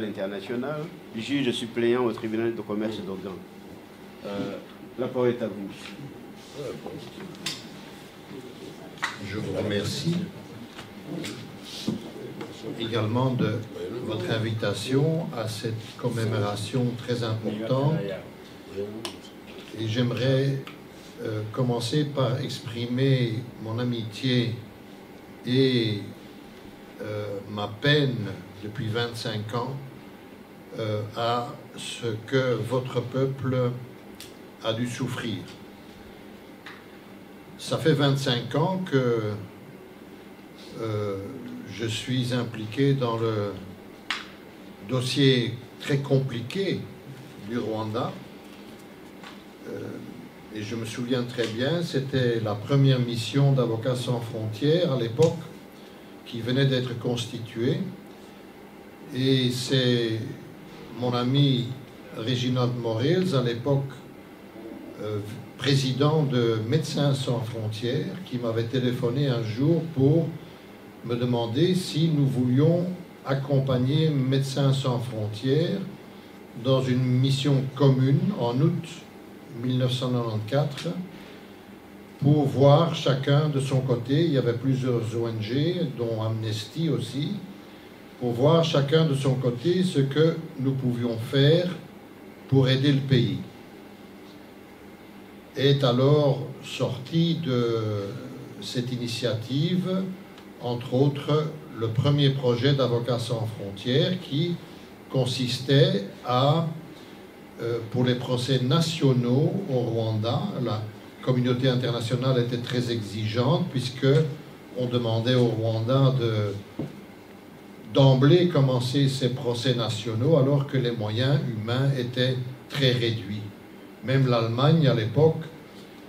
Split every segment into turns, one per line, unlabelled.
pénal international, juge suppléant au tribunal de commerce d'Ogan. La parole est à vous.
Je vous remercie également de votre invitation à cette commémoration très importante. Et j'aimerais commencer par exprimer mon amitié et ma peine depuis 25 ans à ce que votre peuple a dû souffrir. Ça fait 25 ans que je suis impliqué dans le dossier très compliqué du Rwanda. Et je me souviens très bien, c'était la première mission d'Avocats sans frontières à l'époque qui venait d'être constituée. Et c'est mon ami Reginald Morales, à l'époque président de Médecins sans frontières, qui m'avait téléphoné un jour pour me demander si nous voulions accompagner Médecins sans frontières dans une mission commune en août 1994 pour voir chacun de son côté, il y avait plusieurs ONG, dont Amnesty aussi, pour voir chacun de son côté ce que nous pouvions faire pour aider le pays. Est alors sorti de cette initiative, entre autres, le premier projet d'Avocats sans frontières qui consistait à, pour les procès nationaux au Rwanda, la communauté internationale était très exigeante puisque on demandait au Rwanda d'emblée commencer ces procès nationaux alors que les moyens humains étaient très réduits. Même l'Allemagne, à l'époque,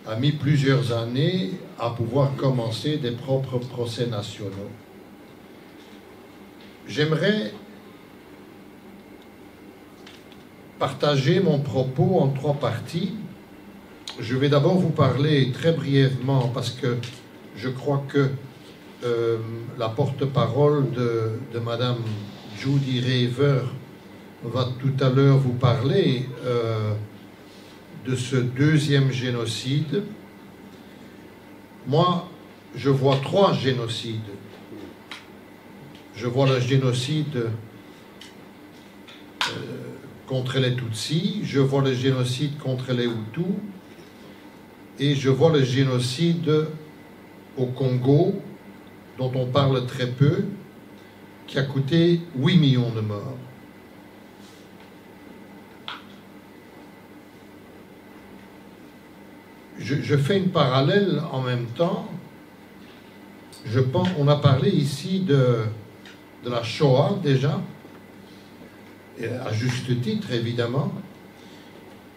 a mis plusieurs années à pouvoir commencer des propres procès nationaux. J'aimerais partager mon propos en 3 parties. Je vais d'abord vous parler très brièvement, parce que je crois que la porte-parole de Madame Judy Raver va tout à l'heure vous parler de ce 2e génocide. Moi, je vois 3 génocides. Je vois le génocide contre les Tutsis, je vois le génocide contre les Hutus, et je vois le génocide au Congo, dont on parle très peu, qui a coûté 8 millions de morts. Je fais une parallèle en même temps. Je pense, on a parlé ici de la Shoah déjà, et à juste titre évidemment,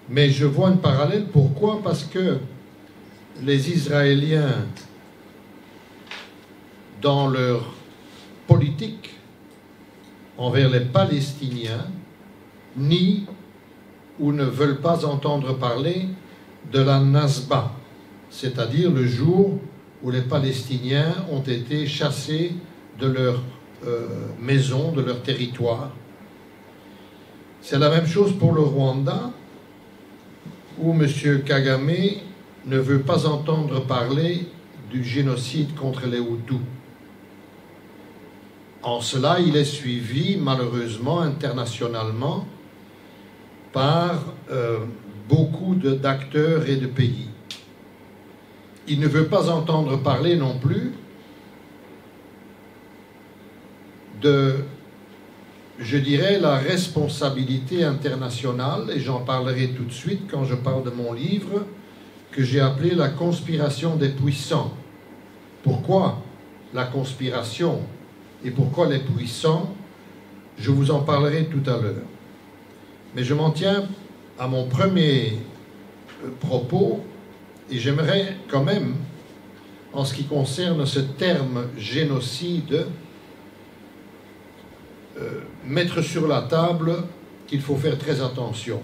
mais je vois une parallèle. Pourquoi? Parce que les Israéliens, dans leur politique envers les Palestiniens, nient ou ne veulent pas entendre parler de la Nasba, c'est-à-dire le jour où les Palestiniens ont été chassés de leur maison, de leur territoire. C'est la même chose pour le Rwanda, où M. Kagame ne veut pas entendre parler du génocide contre les Hutus. En cela, il est suivi, malheureusement, internationalement, par beaucoup d'acteurs et de pays. Il ne veut pas entendre parler non plus de, je dirais, la responsabilité internationale, et j'en parlerai tout de suite quand je parle de mon livre, que j'ai appelé la conspiration des puissants. Pourquoi la conspiration et pourquoi les puissants? Je vous en parlerai tout à l'heure. Mais je m'en tiens à mon premier propos, et j'aimerais quand même, en ce qui concerne ce terme génocide, mettre sur la table qu'il faut faire très attention.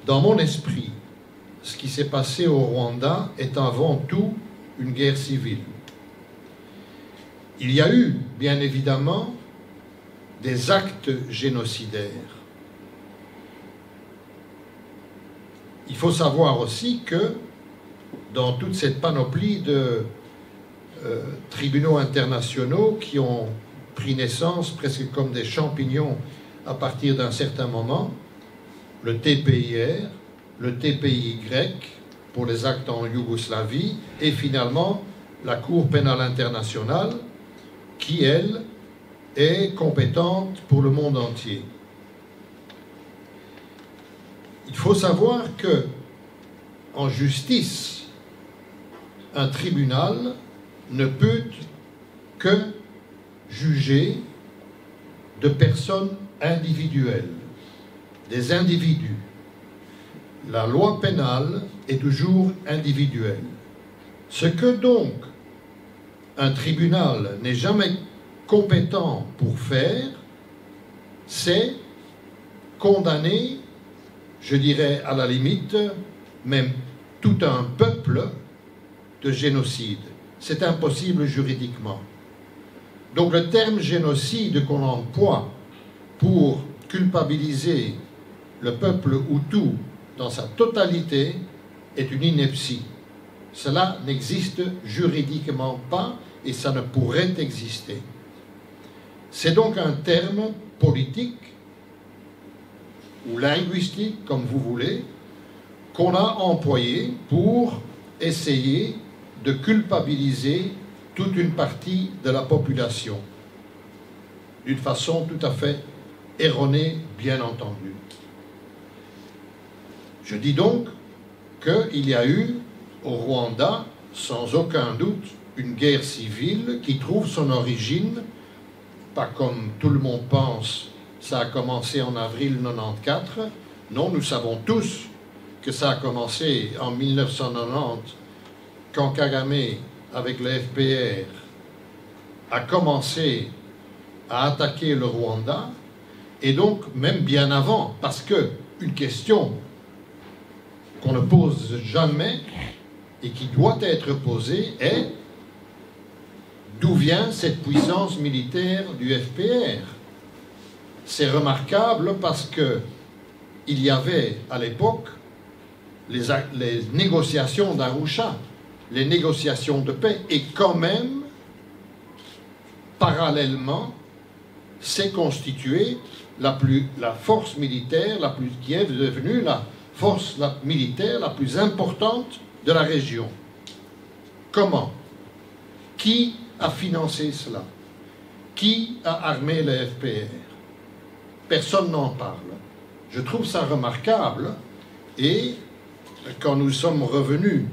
Dans mon esprit, ce qui s'est passé au Rwanda est avant tout une guerre civile. Il y a eu, bien évidemment, des actes génocidaires. Il faut savoir aussi que dans toute cette panoplie de tribunaux internationaux qui ont pris naissance presque comme des champignons à partir d'un certain moment, le TPIR, le TPY pour les actes en Yougoslavie et finalement la Cour pénale internationale qui, elle, est compétente pour le monde entier. Il faut savoir que en justice, un tribunal ne peut que juger de personnes individuelles, des individus. La loi pénale est toujours individuelle. Ce que donc un tribunal n'est jamais compétent pour faire, c'est condamner, je dirais à la limite, même tout un peuple de génocide. C'est impossible juridiquement. Donc le terme génocide qu'on emploie pour culpabiliser le peuple hutu dans sa totalité est une ineptie. Cela n'existe juridiquement pas et ça ne pourrait exister. C'est donc un terme politique ou linguistique, comme vous voulez, qu'on a employé pour essayer de culpabiliser toute une partie de la population, d'une façon tout à fait erronée, bien entendu. Je dis donc qu'il y a eu au Rwanda, sans aucun doute, une guerre civile qui trouve son origine, pas comme tout le monde pense, ça a commencé en avril 1994. Non, nous savons tous que ça a commencé en 1990, quand Kagame, avec le FPR, a commencé à attaquer le Rwanda, et donc même bien avant, parce que une question qu'on ne pose jamais et qui doit être posée est d'où vient cette puissance militaire du FPR? C'est remarquable parce que il y avait à l'époque les négociations d'Arusha, les négociations de paix, et quand même, parallèlement, s'est constituée la force militaire qui est devenue la force militaire la plus importante de la région. Comment? Qui a financé cela? Qui a armé le FPR? Personne n'en parle. Je trouve ça remarquable, et quand nous sommes revenus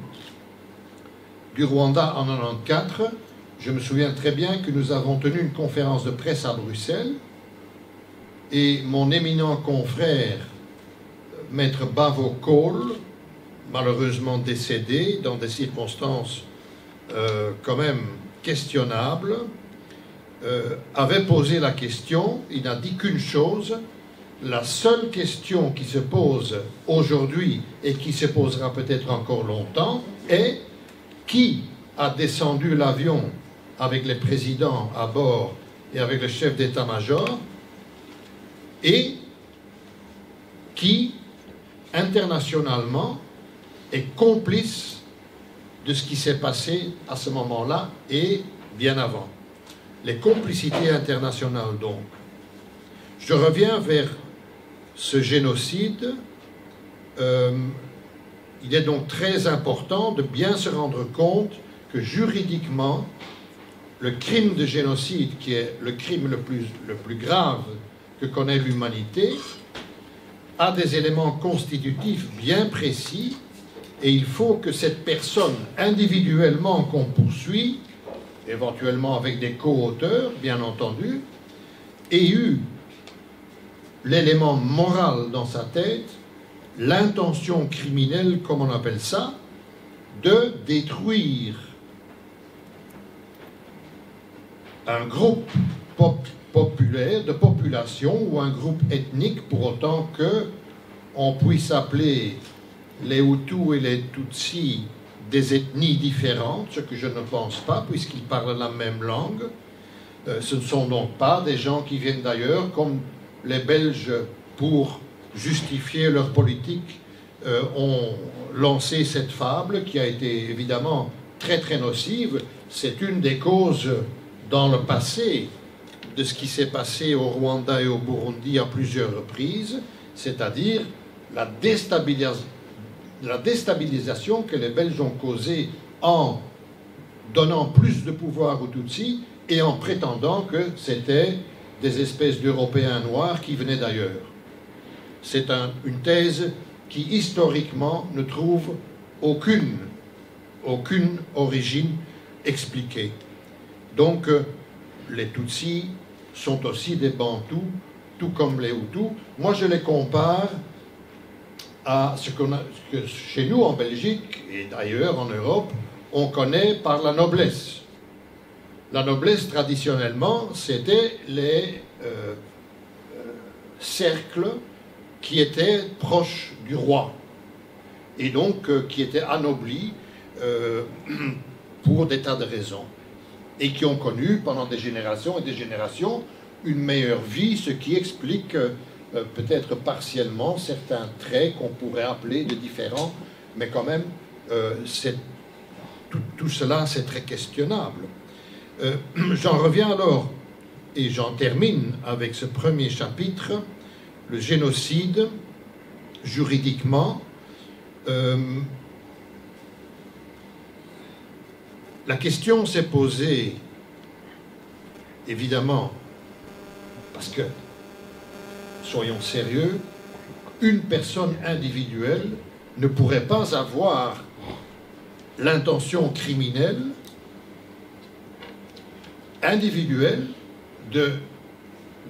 du Rwanda en 1994, je me souviens très bien que nous avons tenu une conférence de presse à Bruxelles, et mon éminent confrère, Maître Bavo Cole, malheureusement décédé dans des circonstances quand même questionnables, avait posé la question. Il n'a dit qu'une chose: la seule question qui se pose aujourd'hui et qui se posera peut-être encore longtemps est qui a descendu l'avion avec les présidents à bord et avec le chef d'état-major, et qui internationalement est complice de ce qui s'est passé à ce moment-là et bien avant. Les complicités internationales, donc. Je reviens vers ce génocide. Il est donc très important de bien se rendre compte que juridiquement, le crime de génocide, qui est le crime le plus grave que connaît l'humanité, a des éléments constitutifs bien précis, et il faut que cette personne individuellement qu'on poursuit, éventuellement avec des co-auteurs, bien entendu, ait eu l'élément moral dans sa tête, l'intention criminelle, comme on appelle ça, de détruire un groupe populaire, de population, ou un groupe ethnique, pour autant que on puisse appeler les Hutus et les Tutsis des ethnies différentes, ce que je ne pense pas, puisqu'ils parlent la même langue, Ce ne sont donc pas des gens qui viennent d'ailleurs, comme les Belges, pour justifier leur politique, ont lancé cette fable qui a été évidemment très très nocive. C'est une des causes dans le passé de ce qui s'est passé au Rwanda et au Burundi à plusieurs reprises, c'est-à-dire la déstabilisation que les Belges ont causée en donnant plus de pouvoir aux Tutsis et en prétendant que c'était des espèces d'Européens noirs qui venaient d'ailleurs. C'est une thèse qui, historiquement, ne trouve aucune origine expliquée. Donc, les Tutsis sont aussi des Bantous, tout comme les Hutus. Moi, je les compare à ce que chez nous, en Belgique, et d'ailleurs en Europe, on connaît par la noblesse. La noblesse, traditionnellement, c'était les cercles qui étaient proches du roi, et donc qui étaient anoblis pour des tas de raisons, et qui ont connu pendant des générations et des générations une meilleure vie, ce qui explique peut-être partiellement certains traits qu'on pourrait appeler de différents, mais quand même, tout cela, c'est très questionnable. J'en reviens alors, et j'en termine avec ce premier chapitre, le génocide, juridiquement. La question s'est posée, évidemment, parce que, soyons sérieux, une personne individuelle ne pourrait pas avoir l'intention criminelle individuelle de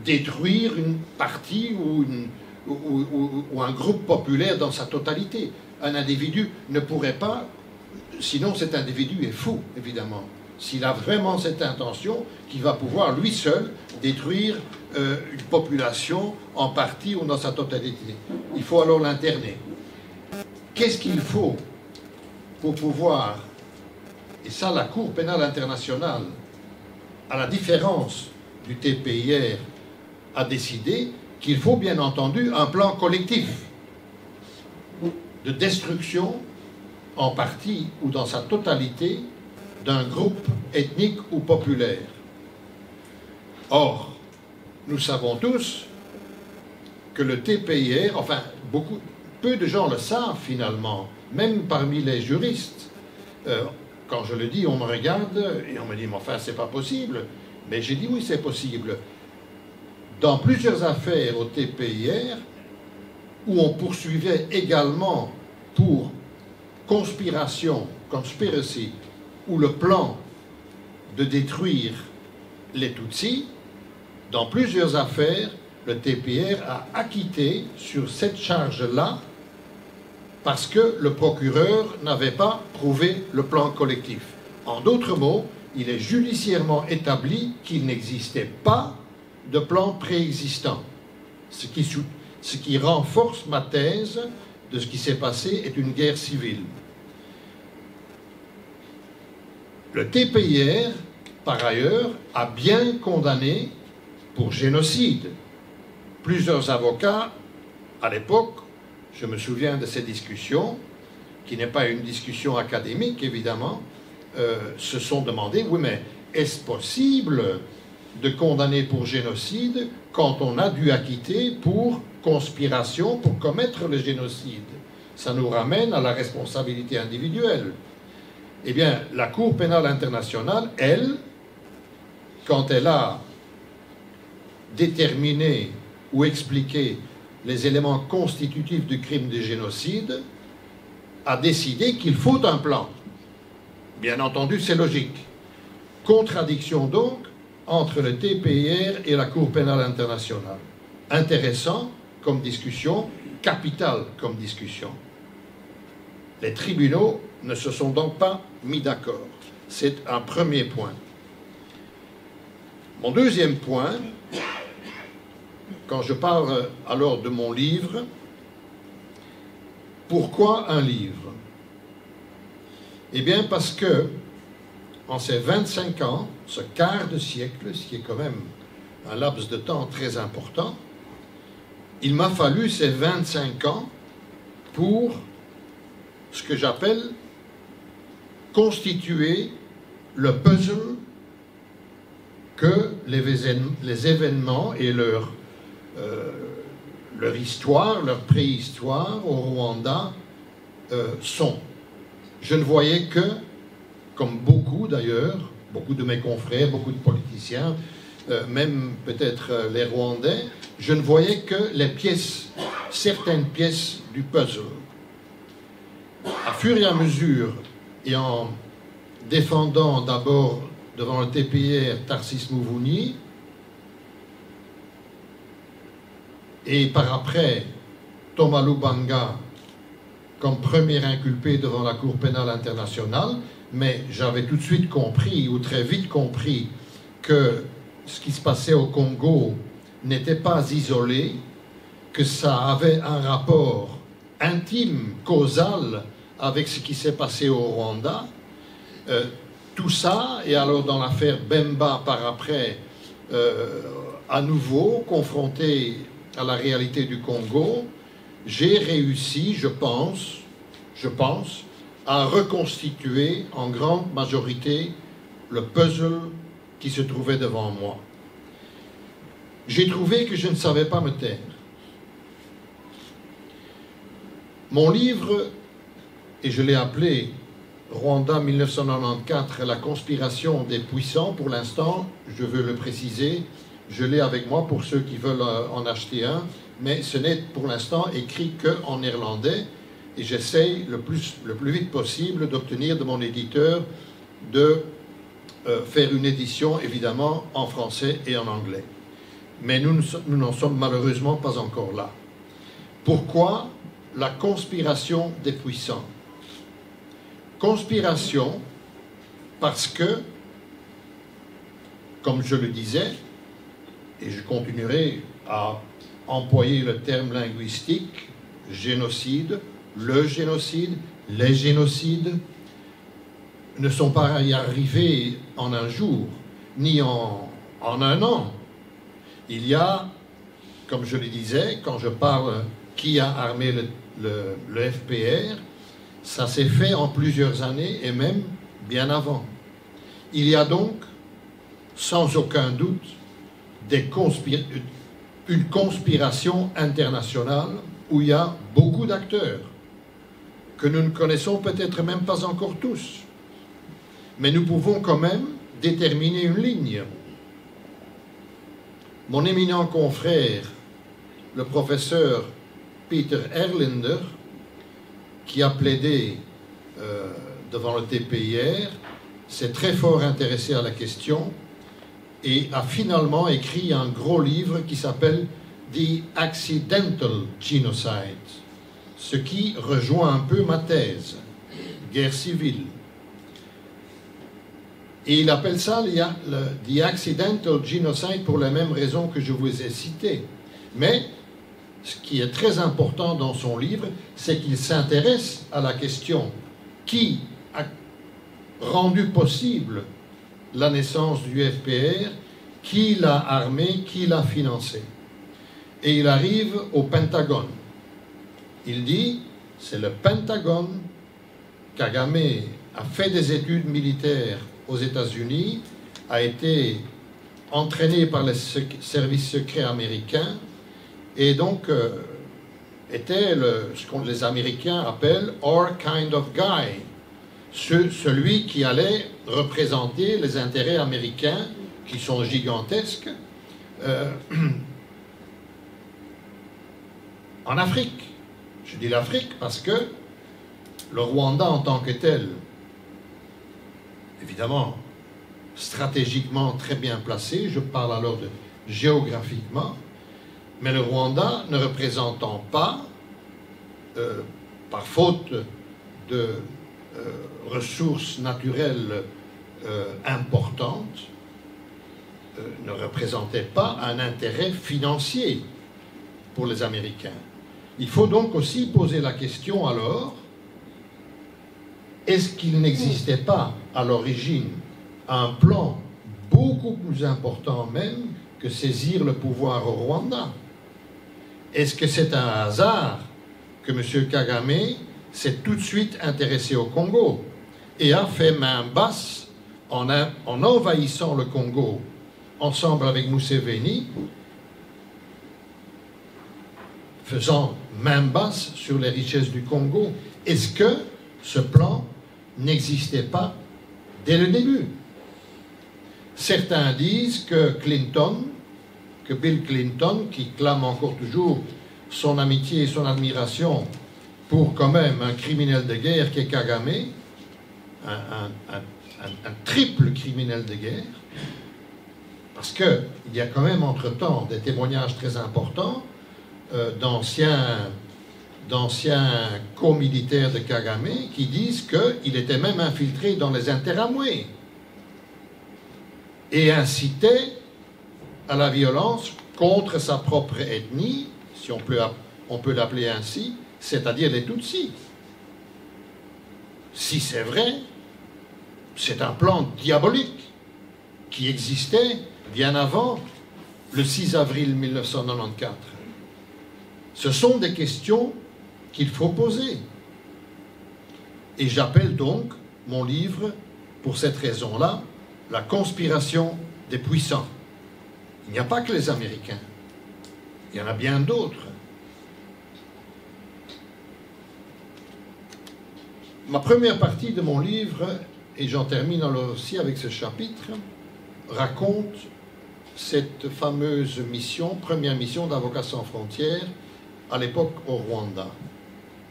détruire une partie ou un groupe populaire dans sa totalité. Un individu ne pourrait pas, sinon cet individu est fou, évidemment. S'il a vraiment cette intention, qu'il va pouvoir lui seul détruire une population en partie ou dans sa totalité. Il faut alors l'interner. Qu'est-ce qu'il faut pour pouvoir, et ça la Cour pénale internationale, à la différence du TPIR, a décidé qu'il faut bien entendu un plan collectif de destruction en partie ou dans sa totalité d'un groupe ethnique ou populaire. Or, nous savons tous que le TPIR, enfin, peu de gens le savent finalement, même parmi les juristes. Quand je le dis, on me regarde et on me dit, mais enfin, c'est pas possible. Mais j'ai dit, oui, c'est possible. Dans plusieurs affaires au TPIR, où on poursuivait également pour conspiration, conspiracy, ou le plan de détruire les Tutsis, dans plusieurs affaires, le TPIR a acquitté sur cette charge-là parce que le procureur n'avait pas prouvé le plan collectif. En d'autres mots, il est judiciairement établi qu'il n'existait pas de plan préexistant. Ce qui renforce ma thèse de ce qui s'est passé est une guerre civile. Le TPIR, par ailleurs, a bien condamné pour génocide. Plusieurs avocats, à l'époque, je me souviens de ces discussions, qui n'est pas une discussion académique, évidemment, se sont demandé, oui, mais est-ce possible de condamner pour génocide quand on a dû acquitter pour conspiration pour commettre le génocide? Ça nous ramène à la responsabilité individuelle. Eh bien, la Cour pénale internationale, elle, quand elle a déterminé ou expliqué les éléments constitutifs du crime de génocide, a décidé qu'il faut un plan. Bien entendu, c'est logique. Contradiction donc entre le TPIR et la Cour pénale internationale. Intéressant comme discussion, capital comme discussion. Les tribunaux ne se sont donc pas mis d'accord. C'est un premier point. Mon deuxième point, quand je parle alors de mon livre, pourquoi un livre? Eh bien parce que, en ces 25 ans, ce quart de siècle, ce qui est quand même un laps de temps très important, il m'a fallu ces 25 ans pour ce que j'appelle constituer le puzzle que les événements et leur histoire, leur préhistoire au Rwanda sont. Je ne voyais que, comme beaucoup d'ailleurs, beaucoup de mes confrères, beaucoup de politiciens, même peut-être les Rwandais, je ne voyais que les pièces, certaines pièces du puzzle. À fur et à mesure, et en défendant d'abord devant le TPR Tarsis Mouvouni, et par après Thomas Lubanga comme premier inculpé devant la Cour pénale internationale, mais j'avais tout de suite compris, ou très vite compris, que ce qui se passait au Congo n'était pas isolé, que ça avait un rapport intime, causal, avec ce qui s'est passé au Rwanda. Tout ça, et alors dans l'affaire Bemba par après, à nouveau confronté à la réalité du Congo, j'ai réussi, je pense, à reconstituer en grande majorité le puzzle qui se trouvait devant moi. J'ai trouvé que je ne savais pas me taire. Mon livre, et je l'ai appelé Rwanda 1994, la conspiration des puissants, pour l'instant, je veux le préciser, je l'ai avec moi pour ceux qui veulent en acheter un, mais ce n'est pour l'instant écrit qu'en néerlandais, et j'essaye le plus vite possible d'obtenir de mon éditeur de faire une édition, évidemment, en français et en anglais. Mais nous n'en sommes malheureusement pas encore là. Pourquoi la conspiration des puissants? Conspiration parce que, comme je le disais, et je continuerai à employer le terme linguistique, génocide, le génocide, les génocides, ne sont pas arrivés en un jour, ni en un an. Il y a, comme je le disais, quand je parle qui a armé le FPR, ça s'est fait en plusieurs années et même bien avant. Il y a donc, sans aucun doute, une conspiration internationale où il y a beaucoup d'acteurs que nous ne connaissons peut-être même pas encore tous. Mais nous pouvons quand même déterminer une ligne. Mon éminent confrère, le professeur Peter Erlinder, qui a plaidé devant le TPIR, s'est très fort intéressé à la question et a finalement écrit un gros livre qui s'appelle The Accidental Genocide, ce qui rejoint un peu ma thèse, guerre civile. Et il appelle ça The Accidental Genocide pour les mêmes raisons que je vous ai citées. Mais ce qui est très important dans son livre, c'est qu'il s'intéresse à la question qui a rendu possible la naissance du FPR, qui l'a armé, qui l'a financé. Et il arrive au Pentagone. Il dit, c'est le Pentagone, Kagame a fait des études militaires aux États-Unis, a été entraîné par les services secrets américains et donc était ce que les Américains appellent « our kind of guy », celui qui allait représenter les intérêts américains qui sont gigantesques en Afrique. Je dis l'Afrique parce que le Rwanda en tant que tel, évidemment, stratégiquement très bien placé, je parle alors de géographiquement, mais le Rwanda ne représentant pas, par faute de ressources naturelles importantes, ne représentait pas un intérêt financier pour les Américains. Il faut donc aussi poser la question alors, est-ce qu'il n'existait pas à l'origine un plan beaucoup plus important même que saisir le pouvoir au Rwanda. Est-ce que c'est un hasard que M. Kagame s'est tout de suite intéressé au Congo et a fait main basse en envahissant le Congo ensemble avec Museveni, faisant main basse sur les richesses du Congo? Est-ce que ce plan n'existait pas dès le début? Certains disent que Bill Clinton, qui clame encore toujours son amitié et son admiration pour quand même un criminel de guerre qui est Kagame, un triple criminel de guerre, parce qu'il y a quand même entre-temps des témoignages très importants d'anciens co-militaires de Kagame qui disent qu'il était même infiltré dans les Interamwe et incitait à la violence contre sa propre ethnie, si on peut l'appeler ainsi, c'est-à-dire les Tutsis. Si c'est vrai, c'est un plan diabolique qui existait bien avant le 6 avril 1994. Ce sont des questions qu'il faut poser. Et j'appelle donc mon livre, pour cette raison-là, La conspiration des puissants. Il n'y a pas que les Américains. Il y en a bien d'autres. Ma première partie de mon livre, et j'en termine alors aussi avec ce chapitre, raconte cette fameuse mission, première mission d'Avocats sans frontières, à l'époque au Rwanda.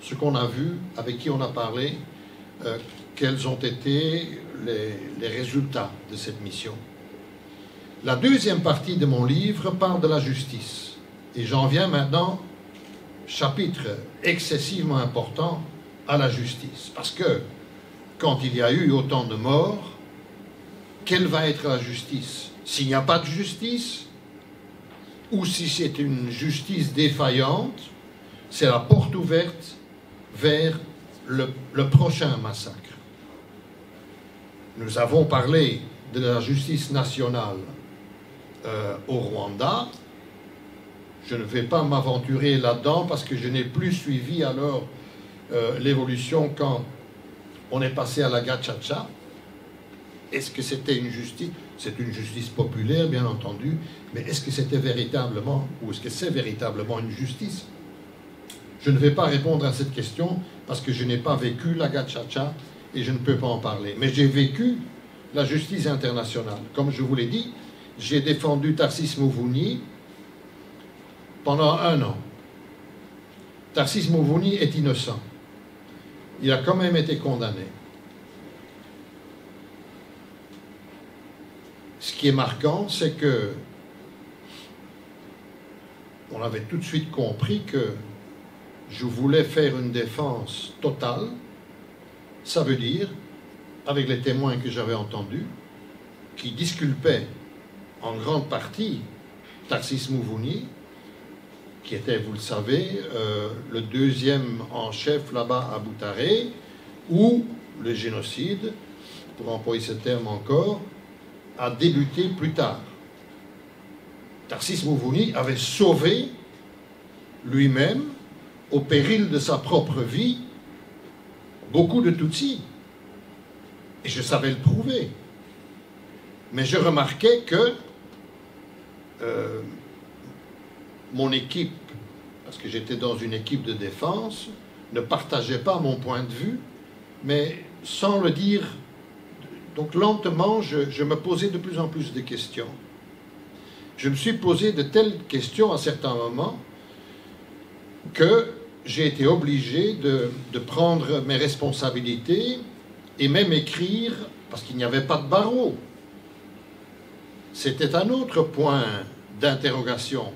Ce qu'on a vu, avec qui on a parlé, quels ont été les résultats de cette mission. La deuxième partie de mon livre parle de la justice. Et j'en viens maintenant, chapitre excessivement important, à la justice. Parce que, quand il y a eu autant de morts, quelle va être la justice? S'il n'y a pas de justice, ou si c'est une justice défaillante, c'est la porte ouverte vers le prochain massacre. Nous avons parlé de la justice nationale au Rwanda. Je ne vais pas m'aventurer là-dedans parce que je n'ai plus suivi alors l'évolution quand on est passé à la Gacaca. Est-ce que c'était une justice? C'est une justice populaire, bien entendu, mais est-ce que c'était véritablement, ou est-ce que c'est véritablement une justice? Je ne vais pas répondre à cette question parce que je n'ai pas vécu la Gacaca et je ne peux pas en parler. Mais j'ai vécu la justice internationale. Comme je vous l'ai dit, j'ai défendu Tarsis Mouvouni pendant 1 an. Tarsis Mouvouni est innocent. Il a quand même été condamné. Ce qui est marquant, c'est que on avait tout de suite compris que je voulais faire une défense totale. Ça veut dire, avec les témoins que j'avais entendus, qui disculpaient en grande partie Tarsis Mouvouni, qui était, vous le savez, le deuxième en chef là-bas à Boutaré, où le génocide, pour employer ce terme encore, a débuté plus tard. Tarsis Mouvouni avait sauvé lui-même, au péril de sa propre vie, beaucoup de Tutsis. Et je savais le prouver. Mais je remarquais que mon équipe, parce que j'étais dans une équipe de défense, ne partageait pas mon point de vue, mais sans le dire. Donc lentement, je me posais de plus en plus de questions. Je me suis posé de telles questions à certains moments que j'ai été obligé de prendre mes responsabilités et même écrire, parce qu'il n'y avait pas de barreau. C'était un autre point d'interrogation.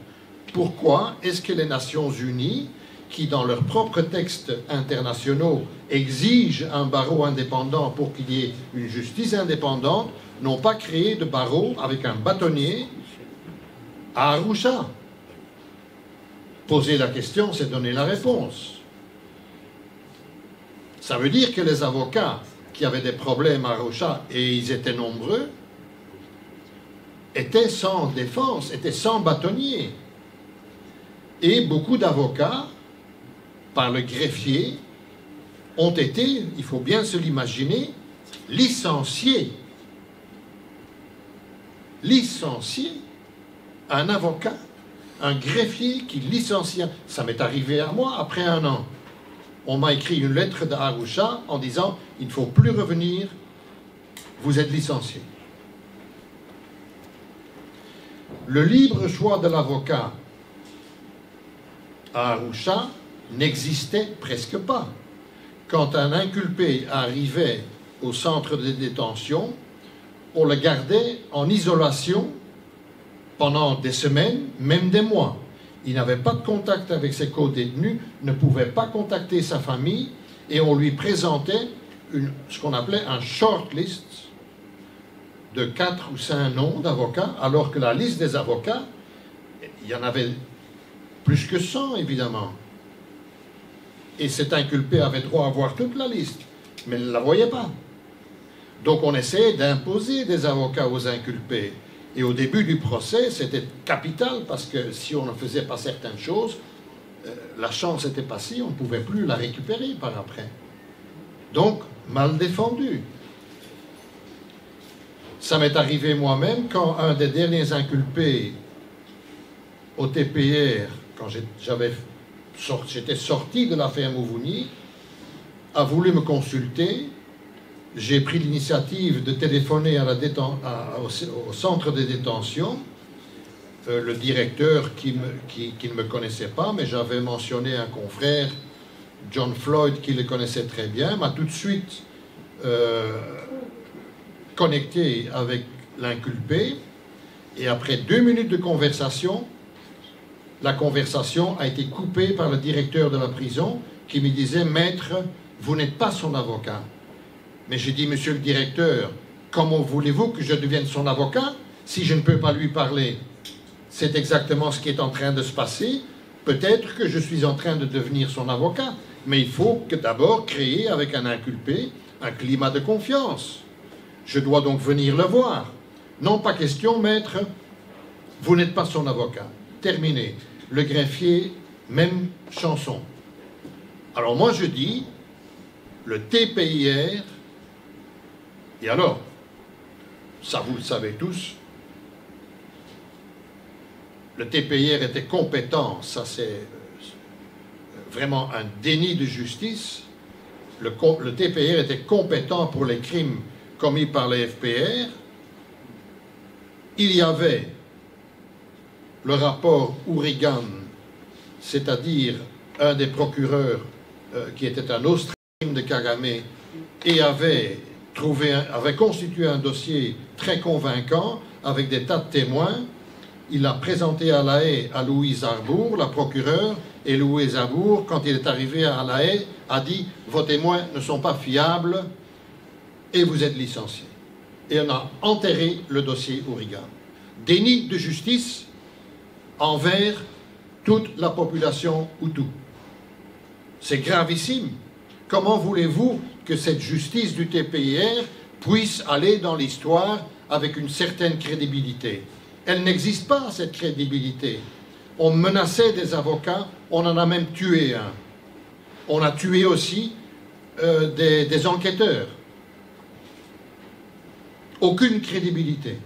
Pourquoi est-ce que les Nations Unies, qui dans leurs propres textes internationaux exigent un barreau indépendant pour qu'il y ait une justice indépendante, n'ont pas créé de barreau avec un bâtonnier à Arusha? Poser la question, c'est donner la réponse. Ça veut dire que les avocats qui avaient des problèmes à Arusha, et ils étaient nombreux, étaient sans défense, étaient sans bâtonnier. Et beaucoup d'avocats, par le greffier, ont été, il faut bien se l'imaginer, licenciés. Licenciés. Un avocat, un greffier qui licencie. Ça m'est arrivé à moi après 1 an. On m'a écrit une lettre d'Arusha en disant « Il ne faut plus revenir, vous êtes licencié ». Le libre choix de l'avocat à Arusha n'existait presque pas. Quand un inculpé arrivait au centre de détention, on le gardait en isolation pendant des semaines, même des mois. Il n'avait pas de contact avec ses co-détenus, ne pouvait pas contacter sa famille, et on lui présentait ce qu'on appelait un shortlist de 4 ou 5 noms d'avocats, alors que la liste des avocats, il y en avait plus que 100, évidemment. Et cet inculpé avait droit à voir toute la liste, mais il ne la voyait pas. Donc on essayait d'imposer des avocats aux inculpés. Et au début du procès, c'était capital, parce que si on ne faisait pas certaines choses, la chance était passée, on ne pouvait plus la récupérer par après. Donc, mal défendu. Ça m'est arrivé moi-même quand un des derniers inculpés au TPR, quand j'étais sorti de l'affaire Mouvouni, a voulu me consulter. J'ai pris l'initiative de téléphoner au centre de détention. Le directeur qui ne me connaissait pas, mais j'avais mentionné un confrère, John Floyd, qui le connaissait très bien, m'a tout de suite connecté avec l'inculpé. Et après 2 minutes de conversation, la conversation a été coupée par le directeur de la prison qui me disait « Maître, vous n'êtes pas son avocat ». Mais j'ai dit « Monsieur le directeur, comment voulez-vous que je devienne son avocat si je ne peux pas lui parler ?» C'est exactement ce qui est en train de se passer. Peut-être que je suis en train de devenir son avocat, mais il faut que d'abord créer avec un inculpé un climat de confiance. Je dois donc venir le voir. Non, pas question, maître, vous n'êtes pas son avocat. Terminé. Le greffier, même chanson. Alors moi je dis, le TPIR, et alors, ça vous le savez tous, le TPIR était compétent, ça c'est vraiment un déni de justice. Le TPIR était compétent pour les crimes commis par les FPR. Il y avait le rapport Hourigan, c'est-à-dire un des procureurs qui était un Australien de Kagame et avait constitué un dossier très convaincant avec des tas de témoins. Il l'a présenté à La Haye à Louise Arbour, la procureure, et Louise Arbour, quand il est arrivé à La Haye, a dit « Vos témoins ne sont pas fiables et vous êtes licencié ». Et on a enterré le dossier Hourigan. Déni de justice envers toute la population Hutu. C'est gravissime. Comment voulez-vous que cette justice du TPIR puisse aller dans l'histoire avec une certaine crédibilité? Elle n'existe pas, cette crédibilité. On menaçait des avocats, on en a même tué un. On a tué aussi des enquêteurs. Aucune crédibilité.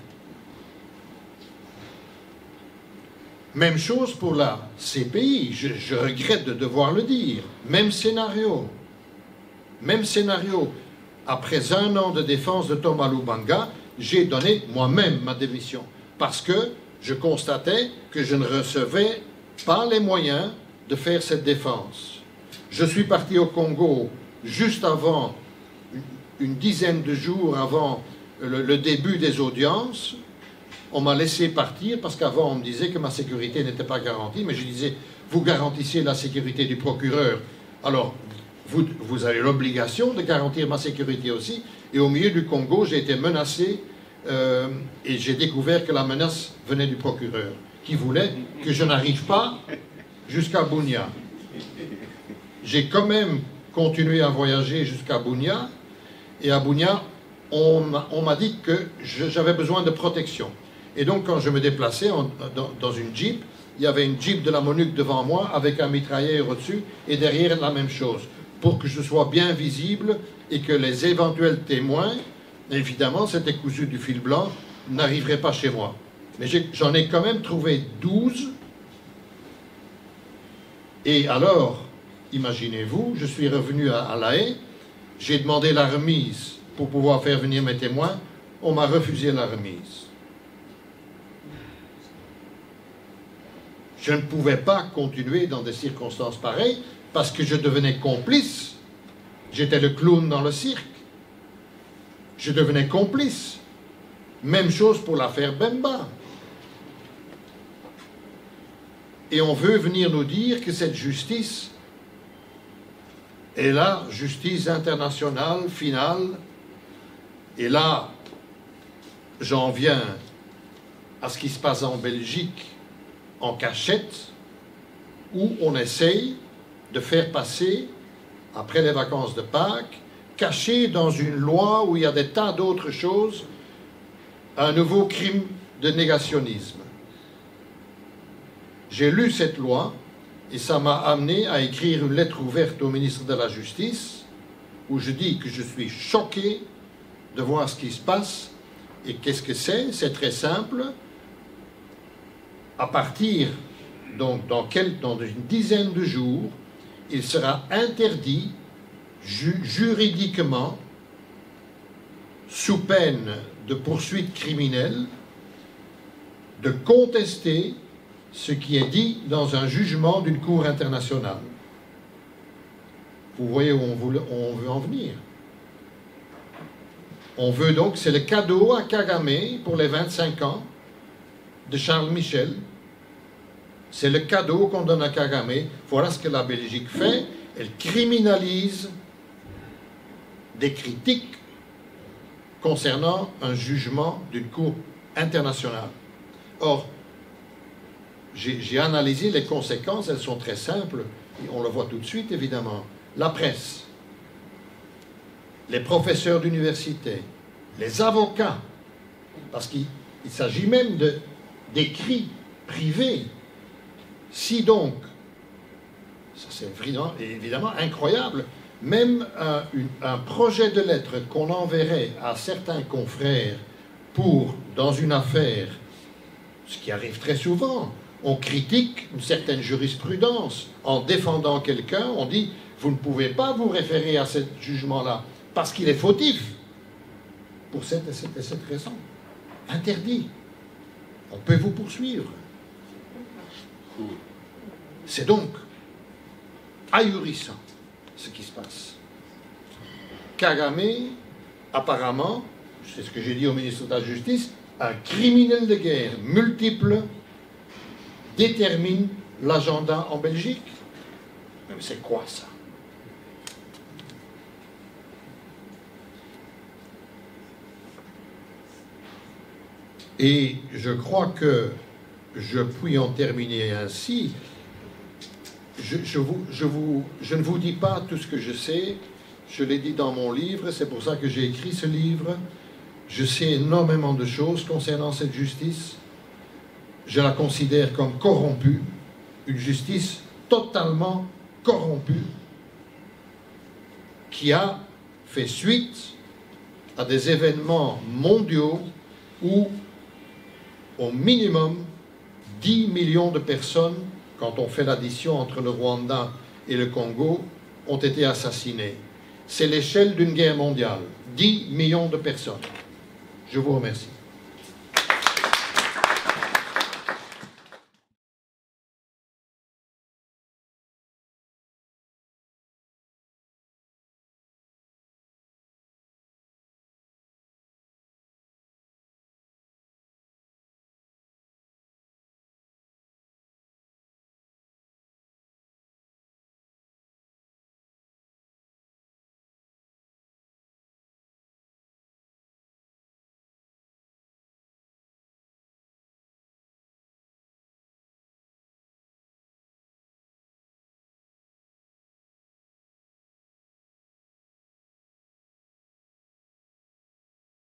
Même chose pour la CPI, je regrette de devoir le dire. Même scénario. Même scénario. Après 1 an de défense de Thomas Lubanga, j'ai donné moi-même ma démission. Parce que je constatais que je ne recevais pas les moyens de faire cette défense. Je suis parti au Congo juste avant, une dizaine de jours avant le début des audiences. On m'a laissé partir parce qu'avant on me disait que ma sécurité n'était pas garantie, mais je disais, vous garantissez la sécurité du procureur, alors vous avez l'obligation de garantir ma sécurité aussi. Et au milieu du Congo, j'ai été menacé et j'ai découvert que la menace venait du procureur, qui voulait que je n'arrive pas jusqu'à Bunia. J'ai quand même continué à voyager jusqu'à Bunia Et à Bunia, on m'a dit que j'avais besoin de protection. Et donc, quand je me déplaçais dans une Jeep, il y avait une Jeep de la MONUC devant moi avec un mitrailleur au-dessus et derrière la même chose, pour que je sois bien visible et que les éventuels témoins, évidemment, c'était cousu du fil blanc, n'arriveraient pas chez moi. Mais j'en ai quand même trouvé 12. Et alors, imaginez-vous, je suis revenu à La Haye, j'ai demandé la remise pour pouvoir faire venir mes témoins, on m'a refusé la remise. Je ne pouvais pas continuer dans des circonstances pareilles parce que je devenais complice. J'étais le clown dans le cirque. Je devenais complice. Même chose pour l'affaire Bemba. Et on veut venir nous dire que cette justice est la justice internationale finale. Et là, j'en viens à ce qui se passe en Belgique en cachette, où on essaye de faire passer, après les vacances de Pâques, caché dans une loi où il y a des tas d'autres choses, un nouveau crime de négationnisme. J'ai lu cette loi et ça m'a amené à écrire une lettre ouverte au ministre de la Justice où je dis que je suis choqué de voir ce qui se passe. Et qu'est-ce que c'est? C'est très simple. À partir, donc, dans une dizaine de jours, il sera interdit juridiquement, sous peine de poursuites criminelles, de contester ce qui est dit dans un jugement d'une cour internationale. Vous voyez où on veut en venir. On veut donc, c'est le cadeau à Kagame pour les 25 ans de Charles Michel. C'est le cadeau qu'on donne à Kagame. Voilà ce que la Belgique fait. Elle criminalise des critiques concernant un jugement d'une cour internationale. Or, j'ai analysé les conséquences, elles sont très simples. On le voit tout de suite, évidemment. La presse, les professeurs d'université, les avocats, parce qu'il s'agit même d'écrits privés. Si donc, ça c'est évidemment incroyable, même un projet de lettre qu'on enverrait à certains confrères pour, dans une affaire, ce qui arrive très souvent, on critique une certaine jurisprudence. En défendant quelqu'un, on dit « vous ne pouvez pas vous référer à ce jugement-là parce qu'il est fautif » pour cette et cette raison. Interdit. On peut vous poursuivre. C'est donc ahurissant ce qui se passe. Kagame, apparemment, c'est ce que j'ai dit au ministre de la Justice, un criminel de guerre multiple détermine l'agenda en Belgique. Mais c'est quoi ça? Et je crois que je puis en terminer ainsi. Je ne vous dis pas tout ce que je sais, je l'ai dit dans mon livre, c'est pour ça que j'ai écrit ce livre. Je sais énormément de choses concernant cette justice. Je la considère comme corrompue, une justice totalement corrompue, qui a fait suite à des événements mondiaux où, au minimum, 10 millions de personnes, quand on fait l'addition entre le Rwanda et le Congo, ont été assassinées. C'est l'échelle d'une guerre mondiale. 10 millions de personnes. Je vous remercie.